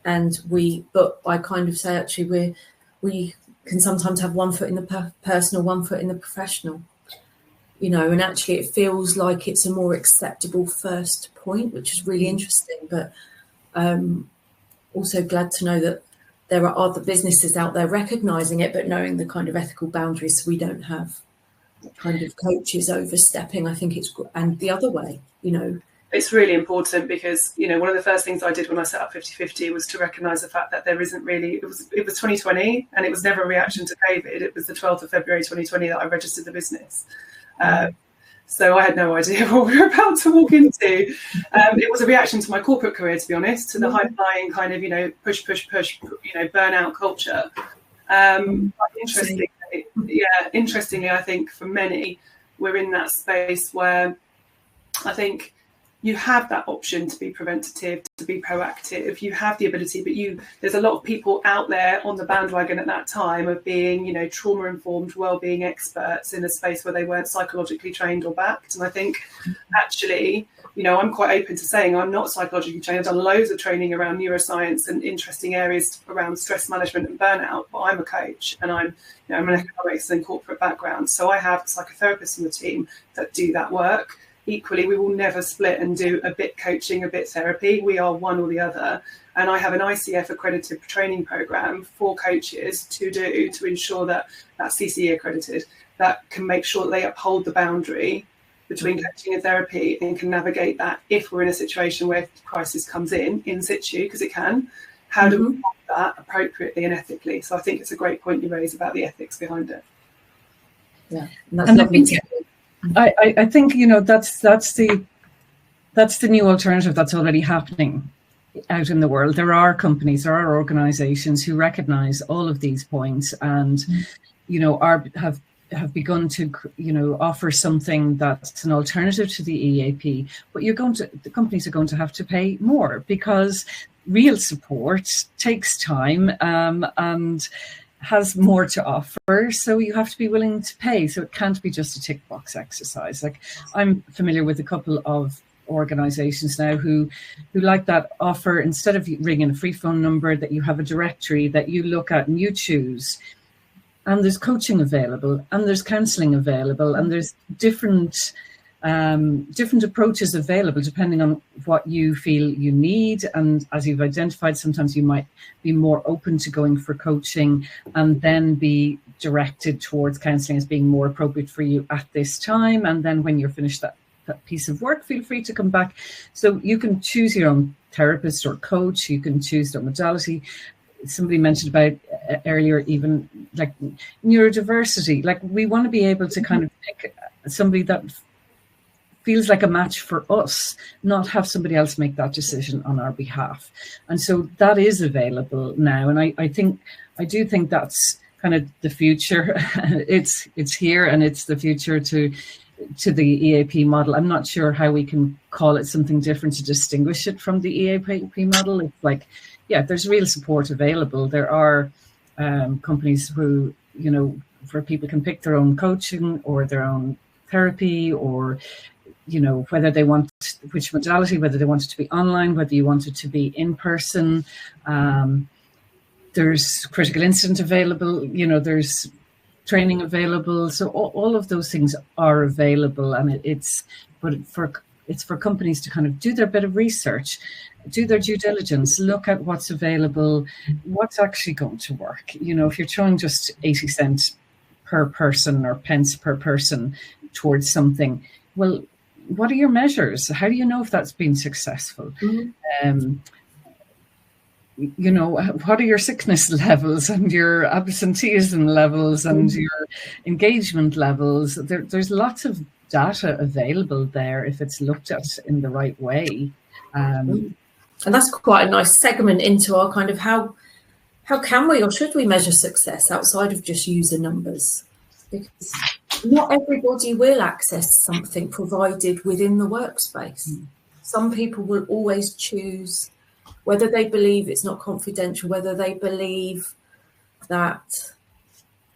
but I kind of say actually we can sometimes have one foot in the personal, one foot in the professional, you know, and actually it feels like it's a more acceptable first point, which is really interesting. But also glad to know that there are other businesses out there recognizing it, but knowing the kind of ethical boundaries, so we don't have kind of coaches overstepping. I think and the other way, you know. It's really important because, you know, one of the first things I did when I set up 50-50 was to recognise the fact that there isn't really, it was 2020 and it was never a reaction to COVID. It was the 12th of February 2020 that I registered the business. So I had no idea what we were about to walk into. It was a reaction to my corporate career, to be honest, to the high-flying kind of, you know, push, you know, burnout culture. Interestingly, I think for many, we're in that space where I think you have that option to be preventative, to be proactive. You have the ability, but there's a lot of people out there on the bandwagon at that time of being, you know, trauma-informed wellbeing experts in a space where they weren't psychologically trained or backed. And I think actually, you know, I'm quite open to saying I'm not psychologically trained. I've done loads of training around neuroscience and interesting areas around stress management and burnout, but I'm a coach and I'm an economics and corporate background. So I have psychotherapists in the team that do that work. Equally, we will never split and do a bit coaching, a bit therapy. We are one or the other. And I have an ICF accredited training program for coaches to ensure that that's CCE accredited, that can make sure that they uphold the boundary between coaching and therapy and can navigate that if we're in a situation where crisis comes in situ, because it can. How do we do that appropriately and ethically? So I think it's a great point you raise about the ethics behind it. Yeah, and that's And lovely to hear. I think, you know, that's the new alternative that's already happening out in the world. There are companies, there are organizations who recognize all of these points and, you know, have begun to, you know, offer something that's an alternative to the EAP, but the companies are going to have to pay more because real support takes time and has more to offer. So you have to be willing to pay. So it can't be just a tick box exercise. Like, I'm familiar with a couple of organizations now who like that offer, instead of ringing a free phone number, that you have a directory that you look at and you choose. And there's coaching available, and there's counselling available, and there's different approaches available depending on what you feel you need. And as you've identified, sometimes you might be more open to going for coaching and then be directed towards counselling as being more appropriate for you at this time. And then when you're finished that piece of work, feel free to come back. So you can choose your own therapist or coach, you can choose their modality. Somebody mentioned about earlier, even like neurodiversity. Like, we want to be able to kind of pick somebody that feels like a match for us, not have somebody else make that decision on our behalf. And so that is available now. And I do think that's kind of the future. It's here, and it's the future to the EAP model. I'm not sure how we can call it something different to distinguish it from the EAP model. It's like, yeah, there's real support available. There are companies who, you know, where people can pick their own coaching or their own therapy, or, you know, whether they want which modality, whether they want it to be online, whether you want it to be in person. There's critical incident available, you know, there's training available. So all of those things are available, and it's for companies to kind of do their bit of research, do their due diligence, look at what's available, what's actually going to work. You know, if you're throwing just 80 cents per person or pence per person towards something, well, what are your measures? How do you know if that's been successful? Mm-hmm. You know, what are your sickness levels and your absenteeism levels and your engagement levels? There's lots of data available there if it's looked at in the right way. And that's quite a nice segment into our kind of how can we or should we measure success outside of just user numbers? Because not everybody will access something provided within the workspace. Some people will always choose, whether they believe it's not confidential, whether they believe that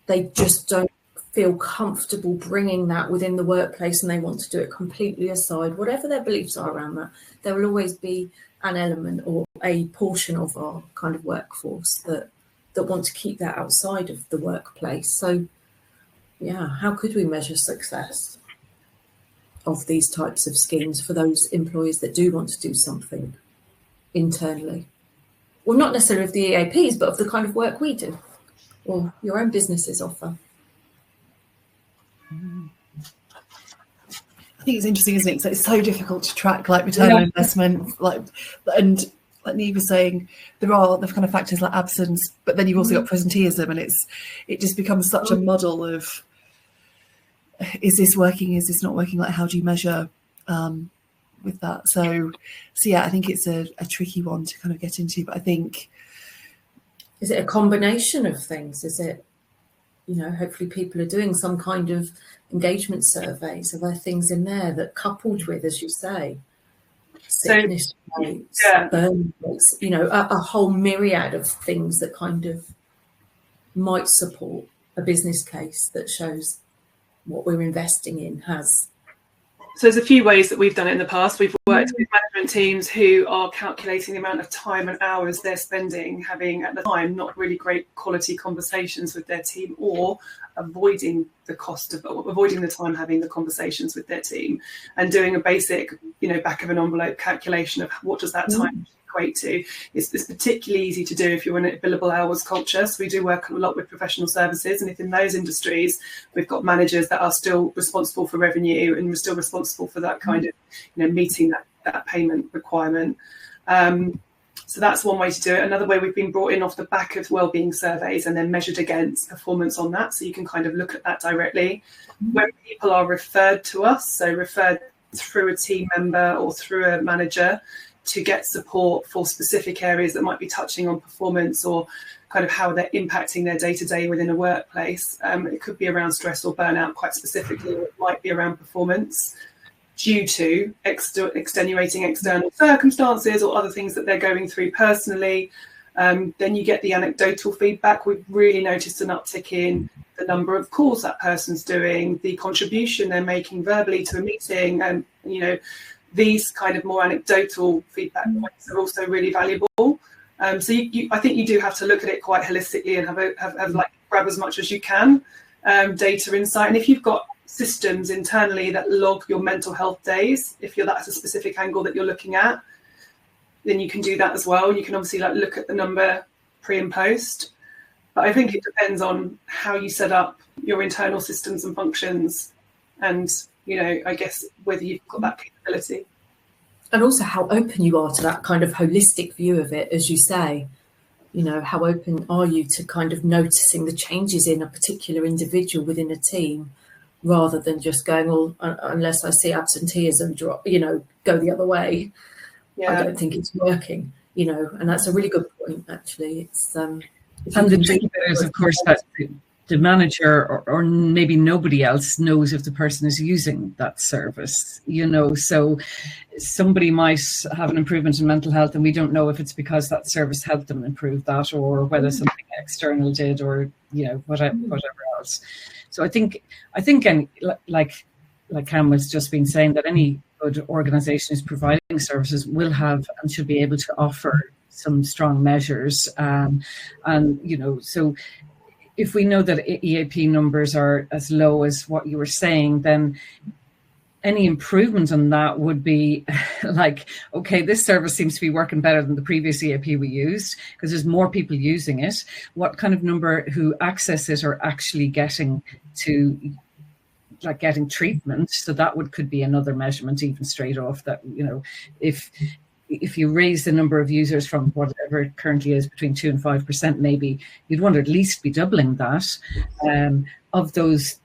they just don't feel comfortable bringing that within the workplace and they want to do it completely aside, whatever their beliefs are around that, there will always be an element or a portion of our kind of workforce that want to keep that outside of the workplace. So, yeah, how could we measure success of these types of schemes for those employees that do want to do something internally? Well, not necessarily of the EAPs, but of the kind of work we do or your own businesses offer. I think it's interesting, isn't it? So it's so difficult to track, like, return on investment, like, and like Niamh was saying, there are the kind of factors like absence, but then you've also got presenteeism, and it just becomes such a model of, is this working? Is this not working? Like, how do you measure with that? So yeah, I think it's a tricky one to kind of get into, but I think, is it a combination of things? Is it, you know, hopefully people are doing some kind of engagement surveys. Are there things in there that, coupled with, as you say, sickness rates, burn rates, you know, a whole myriad of things that kind of might support a business case that shows what we're investing in has. So there's a few ways that we've done it in the past. We've worked with management teams who are calculating the amount of time and hours they're spending having, at the time, not really great quality conversations with their team, or avoiding the time having the conversations with their team, and doing a basic, you know, back of an envelope calculation of what does that time equate to. It's particularly easy to do if you're in a billable hours culture. So we do work a lot with professional services, and if in those industries we've got managers that are still responsible for revenue and we're still responsible for that kind of, you know, meeting that payment requirement. So that's one way to do it. Another way, we've been brought in off the back of wellbeing surveys and then measured against performance on that. So you can kind of look at that directly. When people are referred to us, so referred through a team member or through a manager to get support for specific areas that might be touching on performance or kind of how they're impacting their day-to-day within a workplace. It could be around stress or burnout quite specifically, or it might be around performance due to extenuating external circumstances or other things that they're going through personally. Then you get the anecdotal feedback. We've really noticed an uptick in the number of calls that person's doing, the contribution they're making verbally to a meeting, and these kind of more anecdotal feedback points are also really valuable. So I think you do have to look at it quite holistically and have like grab as much as you can data insight. And if you've got systems internally that log your mental health days, if that's a specific angle that you're looking at, then you can do that as well. You can obviously look at the number pre and post. But I think it depends on how you set up your internal systems and functions, and I guess whether you've got that capability. And also how open you are to that kind of holistic view of it, as you say. How open are you to kind of noticing the changes in a particular individual within a team, rather than just going, well, unless I see absenteeism drop, go the other way. Yeah. I don't think it's working, and that's a really good point, actually. It's and the tricky bit is, of course, that the manager or maybe nobody else knows if the person is using that service, so somebody might have an improvement in mental health and we don't know if it's because that service helped them improve that, or whether something external did, or whatever else. So I think and like Cam was just been saying, that any good organization is providing services will have and should be able to offer some strong measures, so if we know that EAP numbers are as low as what you were saying, then any improvement on that would be like, okay, this service seems to be working better than the previous EAP we used because there's more people using it. What kind of number who access it are actually getting treatment? So that could be another measurement even straight off, that, if you raise the number of users from whatever it currently is between 2 and 5%, maybe you'd want to at least be doubling that. Of those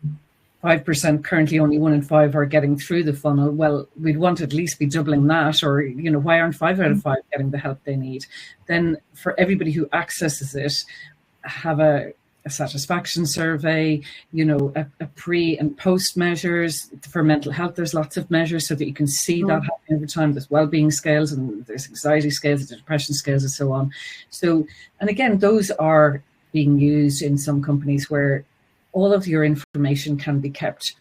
5%, currently only 1 in 5 are getting through the funnel. Well, we'd want to at least be doubling that, or, why aren't 5 out of 5 getting the help they need? Then for everybody who accesses it, have a satisfaction survey, a pre and post measures. For mental health, there's lots of measures so that you can see that happening over time. There's wellbeing scales, and there's anxiety scales, there's depression scales, and so on. So, and again, those are being used in some companies where all of your information can be kept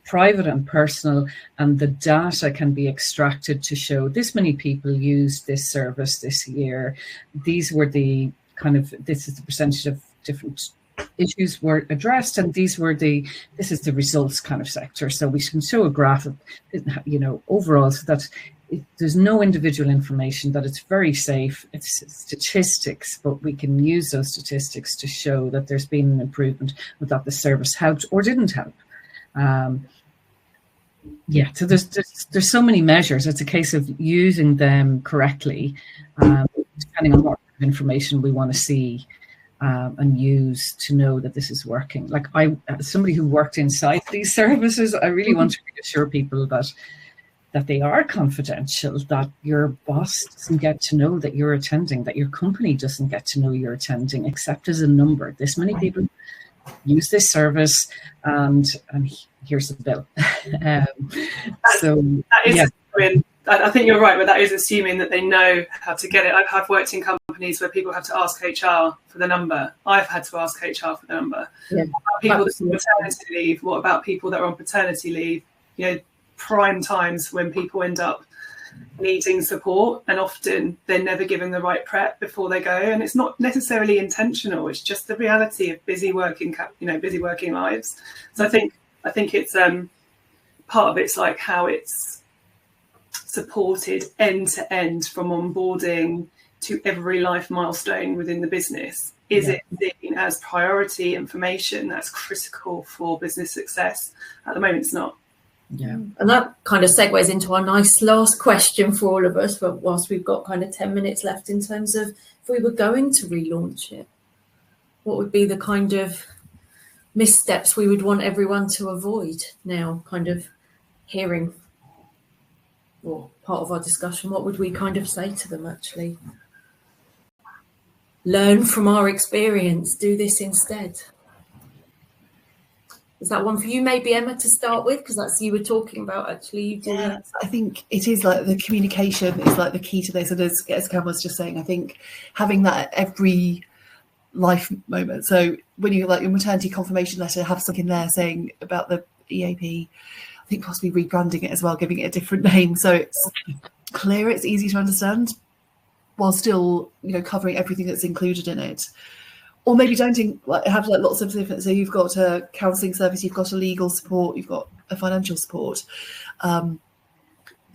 private and personal, and the data can be extracted to show this many people used this service this year. These were this is the percentage of different issues were addressed, and this is the results kind of sector. So we can show a graph of, overall, so that there's no individual information, that it's very safe. It's statistics, but we can use those statistics to show that there's been an improvement, or that the service helped or didn't help. So there's so many measures. It's a case of using them correctly, depending on what information we want to see and use to know that this is working. Like as somebody who worked inside these services, I really want to reassure people that they are confidential, that your boss doesn't get to know that you're attending, that your company doesn't get to know you're attending, except as a number. This many people use this service, and here's the bill. I think you're right, but that is assuming that they know how to get it. I've worked in companies where people have to ask HR for the number. I've had to ask HR for the number. Yeah. What about people that are on maternity leave? What about people that are on paternity leave? Prime times when people end up needing support, and often they're never given the right prep before they go, and it's not necessarily intentional. It's just the reality of busy working lives. So I think it's part of it's like how it's supported end to end, from onboarding to every life milestone within the business. Is it seen as priority information that's critical for business success? At the moment, it's not. Yeah. And that kind of segues into our nice last question for all of us, but whilst we've got kind of 10 minutes left, in terms of if we were going to relaunch it, what would be the kind of missteps we would want everyone to avoid now, kind of hearing, or part of our discussion, what would we kind of say to them actually? Learn from our experience, do this instead. Is that one for you, maybe, Emma, to start with? Because that's you were talking about, actually. You do. Yeah, I think it is like the communication is like the key to this. And as Cam was just saying, I think having that at every life moment. So when you like your maternity confirmation letter, have something in there saying about the EAP. I think possibly rebranding it as well, giving it a different name so it's clear, it's easy to understand, while still, you know, covering everything that's included in it. Or maybe don't have like lots of different. So you've got a counselling service, you've got a legal support, you've got a financial support, and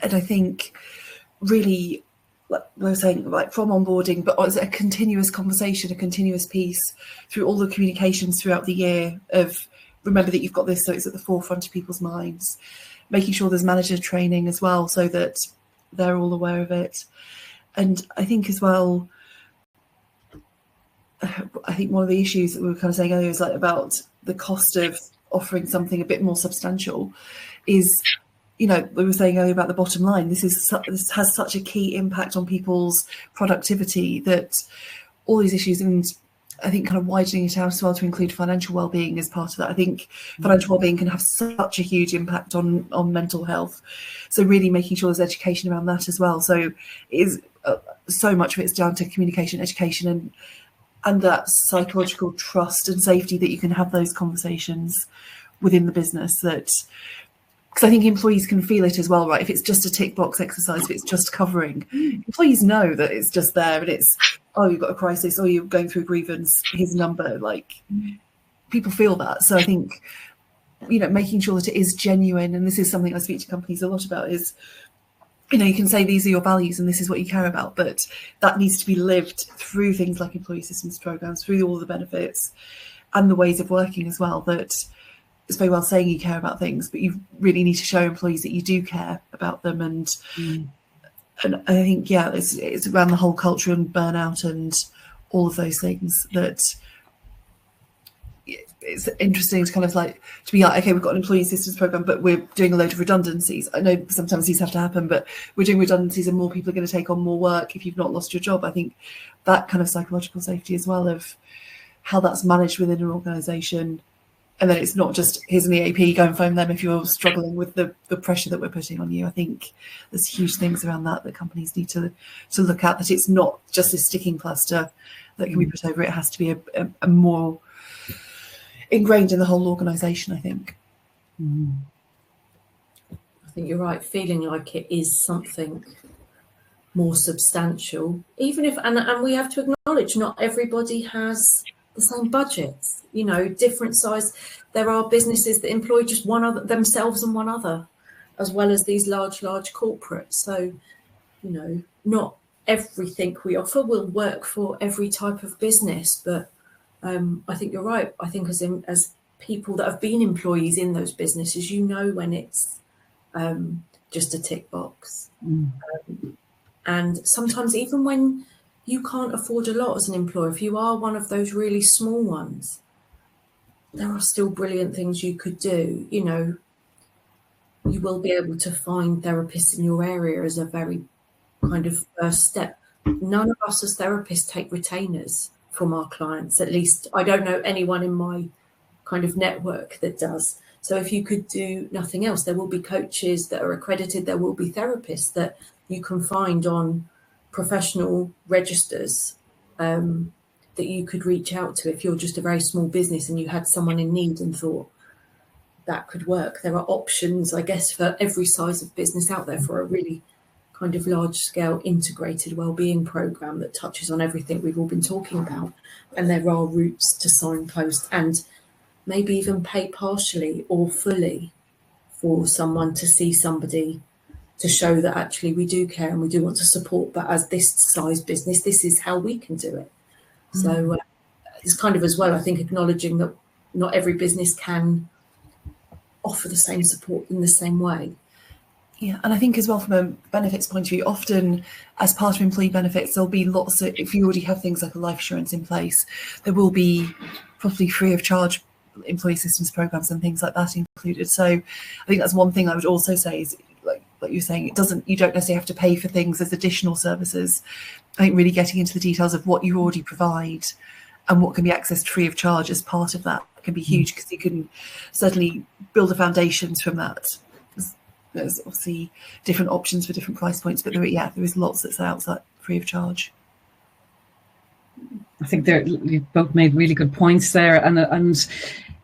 I think really, like we were saying, like from onboarding, but it's a continuous conversation, a continuous piece through all the communications throughout the year of remember that you've got this, so it's at the forefront of people's minds. Making sure there's manager training as well, so that they're all aware of it. And I think as well, I think one of the issues that we were kind of saying earlier is like about the cost of offering something a bit more substantial is, you know, we were saying earlier about the bottom line. This has such a key impact on people's productivity that all these issues, and I think kind of widening it out as well to include financial well-being as part of that. I think financial well-being can have such a huge impact on mental health. So really making sure there's education around that as well. So it is so much of it's down to communication, education, and that psychological trust and safety that you can have those conversations within the business. That, because I think employees can feel it as well, right? If it's just a tick box exercise, if it's just covering, employees know that it's just there and it's, oh, you've got a crisis, or you're going through a grievance, here's a number. Like, people feel that. So I think, you know, making sure that it is genuine, and this is something I speak to companies a lot about, is, you know, you can say these are your values and this is what you care about, but that needs to be lived through things like employee assistance programs, through all the benefits and the ways of working as well. That it's very well saying you care about things, but you really need to show employees that you do care about them. And I think, yeah, it's around the whole culture and burnout and all of those things that it's interesting to kind of like to be like, okay, we've got an employee assistance program, but we're doing a load of redundancies. I know sometimes these have to happen, but we're doing redundancies and more people are going to take on more work if you've not lost your job. I think that kind of psychological safety as well, of how that's managed within an organisation. And then it's not just, here's an EAP, go and phone them if you're struggling with the pressure that we're putting on you. I think there's huge things around that companies need to look at, that it's not just a sticking plaster that can be put over. It has to be a more ingrained in the whole organisation, I think. I think you're right, feeling like it is something more substantial, even if, and we have to acknowledge not everybody has the same budgets, you know, different size. There are businesses that employ just one other, themselves and one other, as well as these large corporates. So, you know, not everything we offer will work for every type of business, but I think you're right. I think as people that have been employees in those businesses, you know when it's just a tick box. And sometimes even when you can't afford a lot as an employer, if you are one of those really small ones, there are still brilliant things you could do. You know, you will be able to find therapists in your area as a very kind of first step. None of us as therapists take retainers from our clients. At least I don't know anyone in my kind of network that does. So if you could do nothing else, there will be coaches that are accredited, there will be therapists that you can find on professional registers that you could reach out to if you're just a very small business and you had someone in need and thought that could work. There are options, I guess, for every size of business out there for a really kind of large scale integrated wellbeing program that touches on everything we've all been talking about. And there are routes to signpost and maybe even pay partially or fully for someone to see somebody to show that actually we do care and we do want to support, but as this size business, this is how we can do it. So it's kind of as well, I think, acknowledging that not every business can offer the same support in the same way. Yeah, and I think as well from a benefits point of view, often as part of employee benefits, there'll be lots of, if you already have things like a life assurance in place, there will be probably free of charge employee assistance programs and things like that included. So I think that's one thing I would also say is, like you're saying, you don't necessarily have to pay for things as additional services. I think really getting into the details of what you already provide and what can be accessed free of charge as part of that can be huge, because you can certainly build the foundations from that. There's obviously different options for different price points, but there is lots that's outside free of charge. I think you both made really good points there, and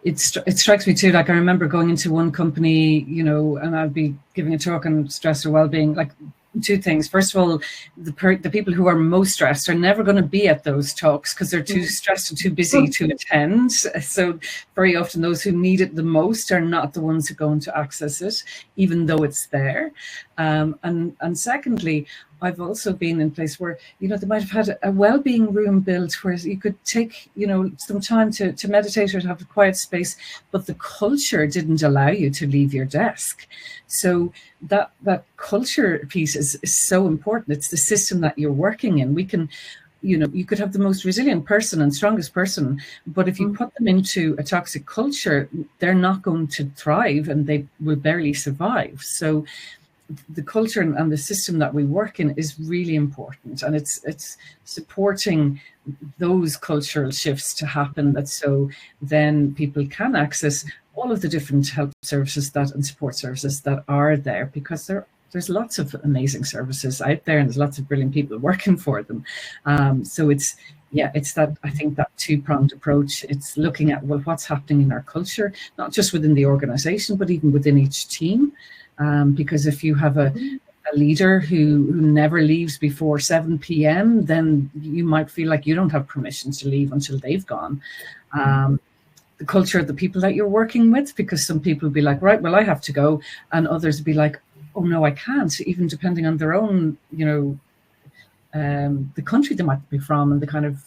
it strikes me too. Like, I remember going into one company, and I'd be giving a talk on stress or well-being. Like, two things. First of all, the people who are most stressed are never going to be at those talks because they're too stressed and too busy to attend. So very often those who need it the most are not the ones who are going to access it, even though it's there. And secondly, I've also been in a place where, they might have had a well-being room built where you could take, some time to meditate or to have a quiet space, but the culture didn't allow you to leave your desk. So that culture piece is so important. It's the system that you're working in. We can, you could have the most resilient person and strongest person, but if you put them into a toxic culture, they're not going to thrive and they will barely survive. So the culture and the system that we work in is really important, and it's supporting those cultural shifts to happen, that so then people can access all of the different help services and support services that are there, because there's lots of amazing services out there and there's lots of brilliant people working for them. So it's that, I think, that two-pronged approach. It's looking at, well, what's happening in our culture, not just within the organization, but even within each team. Because if you have a leader who never leaves before 7 p.m., then you might feel like you don't have permission to leave until they've gone. The culture of the people that you're working with, because some people will be like, right, well, I have to go, and others will be like, oh no, I can't, even depending on their own, the country they might be from and the kind of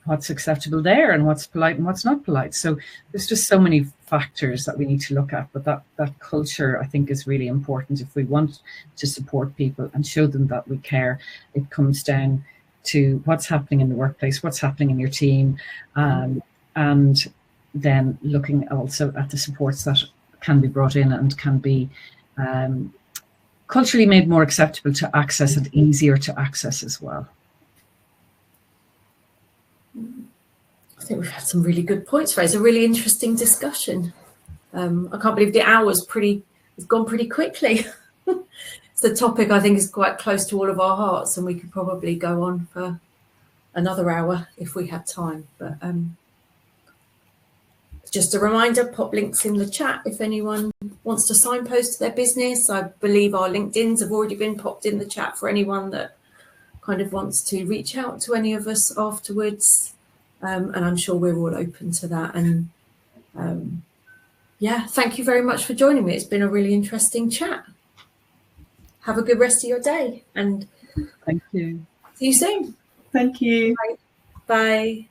what's acceptable there and what's polite and what's not polite. So there's just so many factors that we need to look at, but that culture, I think, is really important if we want to support people and show them that we care. It comes down to what's happening in the workplace, what's happening in your team, and then looking also at the supports that can be brought in and can be culturally made more acceptable to access and easier to access as well. I think we've had some really good points raised, a really interesting discussion. I can't believe the hour's gone pretty quickly. The topic, I think, is quite close to all of our hearts, and we could probably go on for another hour if we had time. But just a reminder, pop links in the chat if anyone wants to signpost their business. I believe our LinkedIns have already been popped in the chat for anyone that kind of wants to reach out to any of us afterwards. And I'm sure we're all open to that. And thank you very much for joining me. It's been a really interesting chat. Have a good rest of your day, and thank you. See you soon. Thank you. Bye. Bye.